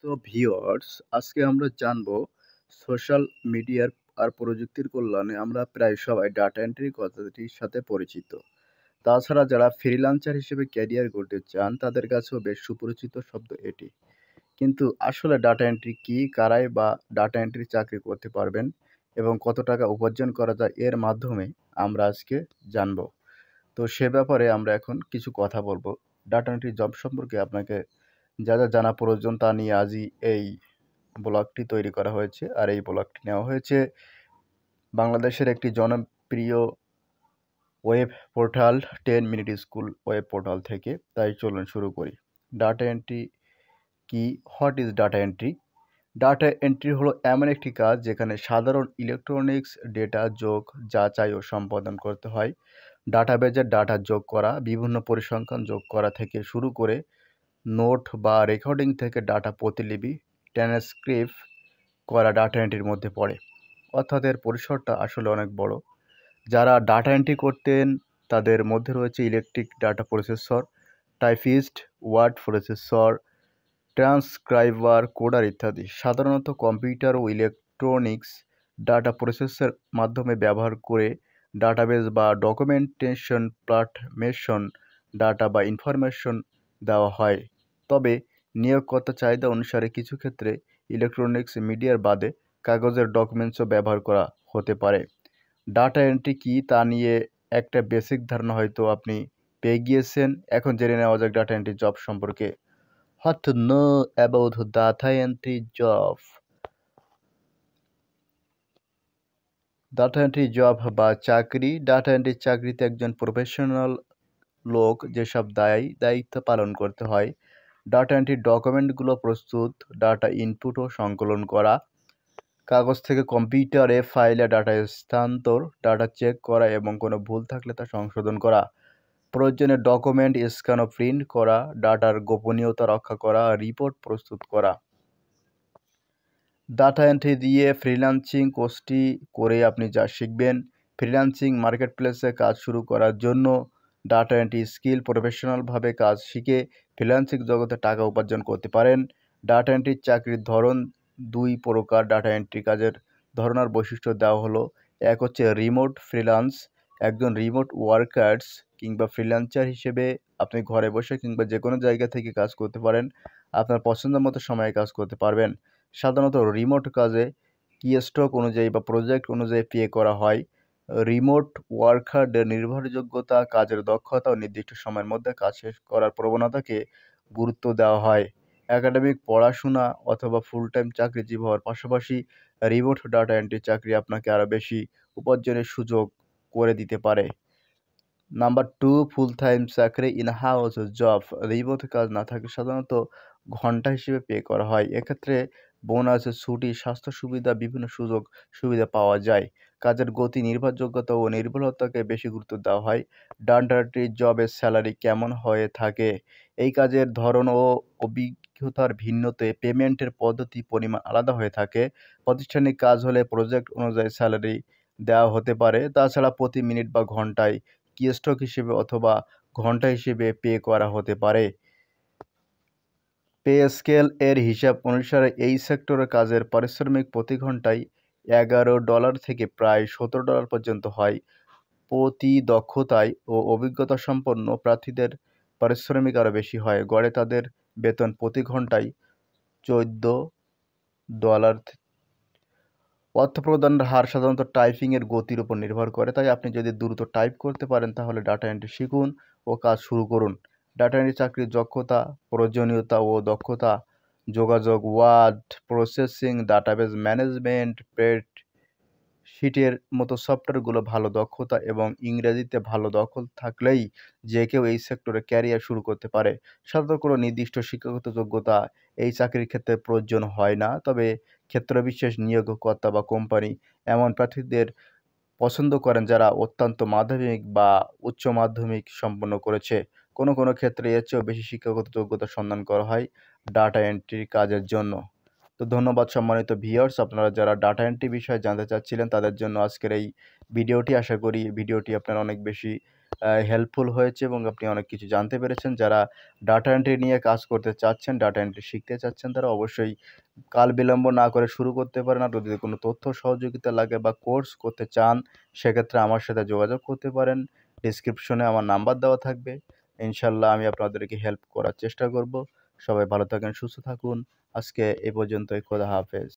তো ভিউয়ার্স, আজকে আমরা জানবো সোশ্যাল মিডিয়ার আর প্রযুক্তির কল্যাণে আমরা প্রায় সবাই ডাটা এন্ট্রি কথাটির সাথে পরিচিত। তাছাড়া যারা ফ্রিল্যান্সার হিসেবে ক্যারিয়ার গড়তে চান তাদের কাছেও বেশ সুপরিচিত শব্দ এটি। কিন্তু আসলে ডাটা এন্ট্রি কি, কারাই বা ডাটা এন্ট্রি চাকরি করতে পারবেন এবং কত টাকা উপার্জন করা যায় এর মাধ্যমে আমরা আজকে জানবো। তো সে ব্যাপারে আমরা এখন কিছু কথা বলবো। ডাটা এন্ট্রি জব সম্পর্কে আপনাকে যা যা জানা প্রয়োজন তা নিয়ে আজই এই ব্লগটি তৈরি করা হয়েছে। আর এই ব্লগটি নেওয়া হয়েছে বাংলাদেশের একটি জনপ্রিয় web portal 10 minute school web portal থেকে। তাই চলুন শুরু করি। ডাটা এন্ট্রি কি? What is data entry? Data entry হলো এমন একটি কাজ যেখানে সাধারণ ইলেকট্রনিক্স ডেটা যোগ, যাচাই ও সম্পাদন করতে হয়। ডাটাবেজে ডাটা যোগ করা, বিভিন্ন পরিসংখ্যান যোগ করা থেকে শুরু করে নোট বা রেকর্ডিং থেকে ডাটা প্রতিলিপি, ট্রান্সক্রিপ্ট করা ডাটা এন্ট্রির মধ্যে পড়ে। অর্থাৎ এর পরিসরটা আসলে অনেক বড়। যারা ডাটা এন্ট্রি করতেন তাদের মধ্যে রয়েছে electric data processor, typist, word processor, transcriber, coder ইত্যাদি। সাধারণত কম্পিউটার ও ইলেকট্রনিক্স ডাটা প্রসেসের মাধ্যমে ব্যবহার করে ডাটাবেজ বা ডকুমেন্টেশন প্ল্যাটফর্মেশন ডাটা বা ইনফরমেশন দেওয়া হয়। তবে নিয়োগকর্তা চাহিদা অনুসারে কিছু ক্ষেত্রে ইলেকট্রনিক্স মিডিয়ার বাদে কাগজের ডকুমেন্টসও ব্যবহার করা হতে পারে। ডাটা এন্ট্রি কী তা নিয়ে একটা বেসিক ধারণা হয়তো আপনি পেয়ে গিয়েছেন। এখন জেনে নেওয়া যাক ডাটা এন্ট্রি জব সম্পর্কে। What to know about data entry job? Data entry job বা চাকরি। ডাটা এন্ট্রি চাকরিতে একজন প্রফেশনাল লোক যেসব দায়িত্ব পালন করতে হয়: ডাটা এন্ট্রি ডকুমেন্টগুলো প্রস্তুত, ডাটা ইনপুট ও সংকলন করা, কাগজ থেকে কম্পিউটারে ফাইলে ডাটা স্থানান্তর, ডাটা চেক করা এবং কোনো ভুল থাকলে তা সংশোধন করা, প্রয়োজনে ডকুমেন্ট স্ক্যান ও প্রিন্ট করা, ডাটার গোপনীয়তা রক্ষা করা, রিপোর্ট প্রস্তুত করা। ডাটা এন্ট্রি দিয়ে ফ্রিল্যান্সিং কোর্সটি করে আপনি যা শিখবেন, ফ্রিল্যান্সিং মার্কেটপ্লেসে কাজ শুরু করার জন্য ডাটা এন্ট্রি স্কিল প্রফেশনালভাবে কাজ শিখে ফ্রিল্যান্সিং জগতে টাকা উপার্জন করতে পারেন। ডাটা এন্ট্রির চাকরির ধরন দুই প্রকার। ডাটা এন্ট্রি কাজের ধরন আর বৈশিষ্ট্য দেওয়া হলো: এক হচ্ছে রিমোট ফ্রিল্যান্স। একজন রিমোট ওয়ার্কার্স কিংবা ফ্রিল্যান্সার হিসেবে আপনি ঘরে বসে কিংবা যে কোনো জায়গা থেকে কাজ করতে পারেন। আপনার পছন্দ মতো সময়ে কাজ করতে পারবেন। সাধারণত রিমোট কাজে কিস্ট্রোক অনুযায়ী বা প্রজেক্ট অনুযায়ী পে করা হয়। রিমোট ওয়ার্কারদের নির্ভরযোগ্যতা, কাজের দক্ষতা ও নির্দিষ্ট সময়ের মধ্যে কাজ শেষ করার প্রবণতাকে গুরুত্ব দেওয়া হয়। একাডেমিক পড়াশোনা অথবা ফুল টাইম চাকরিজীবী হওয়ার পাশাপাশি রিমোট ডাটা এন্ট্রি চাকরি আপনাকে আরও বেশি উপার্জনের সুযোগ করে দিতে পারে। নাম্বার 2, ফুল টাইম চাকরি, ইন হাউস জব। রিমোট কাজ না থাকলে সাধারণত ঘন্টা হিসেবে পে করা হয়। এক্ষেত্রে বোনাস, ছুটি, স্বাস্থ্য সুবিধা, বিভিন্ন সুযোগ সুবিধা পাওয়া যায়। কাজের গতি, নির্ভরযোগ্যতা ও নির্ভুলতাকে বেশি গুরুত্ব দেওয়া হয়। ডাটা এন্ট্রি জবের স্যালারি কেমন হয়ে থাকে? এই কাজের ধরন ও অভিজ্ঞতার ভিন্নতে পেমেন্টের পদ্ধতি পরিমাণ আলাদা হয়ে থাকে। প্রাতিষ্ঠানিক কাজ হলে প্রজেক্ট অনুযায়ী স্যালারি দেওয়া হতে পারে। তাছাড়া প্রতি মিনিট বা ঘন্টায় কিস্ট্রোক হিসেবে অথবা ঘন্টা হিসেবে পে করা হতে পারে। পে স্কেল এর হিসাব অনুসারে এই সেক্টরে কাজের পারিশ্রমিক প্রতি ঘন্টায় $11 থেকে প্রায় $17 পর্যন্ত হয়। প্রতি দক্ষতায় ও অভিজ্ঞতা সম্পন্ন প্রার্থীদের পারিশ্রমিক আরও বেশি হয়। গড়ে তাদের বেতন প্রতি ঘন্টায় $14। অর্থ প্রদানের হার সাধারণত টাইপিংয়ের গতির উপর নির্ভর করে। তাই আপনি যদি দ্রুত টাইপ করতে পারেন তাহলে ডাটা এন্ট্রি শিখুন ও কাজ শুরু করুন। ডাটা এন্ট্রি চাকরির যোগ্যতা, প্রয়োজনীয়তা ও দক্ষতা: যোগাযোগ, ওয়ার্ড প্রসেসিং, ডাটাবেজ ম্যানেজমেন্ট, স্প্রেডশিটের মতো সফটওয়্যারগুলো ভালো দক্ষতা এবং ইংরেজিতে ভালো দখল থাকলেই যে কেউ এই সেক্টরে ক্যারিয়ার শুরু করতে পারে। সাধারণত কোনো নির্দিষ্ট শিক্ষাগত যোগ্যতা এই চাকরির ক্ষেত্রে প্রয়োজন হয় না, তবে ক্ষেত্রবিশেষ নিয়োগকর্তা বা কোম্পানি এমন প্রার্থীদের পছন্দ করেন যারা অত্যন্ত মাধ্যমিক বা উচ্চ মাধ্যমিক সম্পন্ন করেছে। কোনো কোনো ক্ষেত্রে এর চেয়েও বেশি শিক্ষাগত যোগ্যতার সন্ধান করা হয় ডাটা এন্ট্রি কাজের জন্য। তো ধন্যবাদ সম্মানিত ভিউয়ার্স, আপনারা যারা ডাটা এন্ট্রি বিষয়ে জানতে চাচ্ছিলেন তাদের জন্য আজকের এই ভিডিওটি। আশা করি ভিডিওটি আপনার অনেক বেশি হেল্পফুল হয়েছে এবং আপনি অনেক কিছু জানতে পেরেছেন। যারা ডাটা এন্ট্রি নিয়ে কাজ করতে চাচ্ছেন, ডাটা এন্ট্রি শিখতে চাচ্ছেন, তারা অবশ্যই কাল বিলম্ব না করে শুরু করতে পারেন। আর যদি কোনো তথ্য সহযোগিতা লাগে বা কোর্স করতে চান, সেক্ষেত্রে আমার সাথে যোগাযোগ করতে পারেন। ডেসক্রিপশনে আমার নাম্বার দেওয়া থাকবে। ইনশাআল্লাহ আমি আপনাদেরকে হেল্প করার চেষ্টা করব। সবাই ভালো থাকেন, সুস্থ থাকুন। আজকে এ পর্যন্তই। খোদা হাফেজ।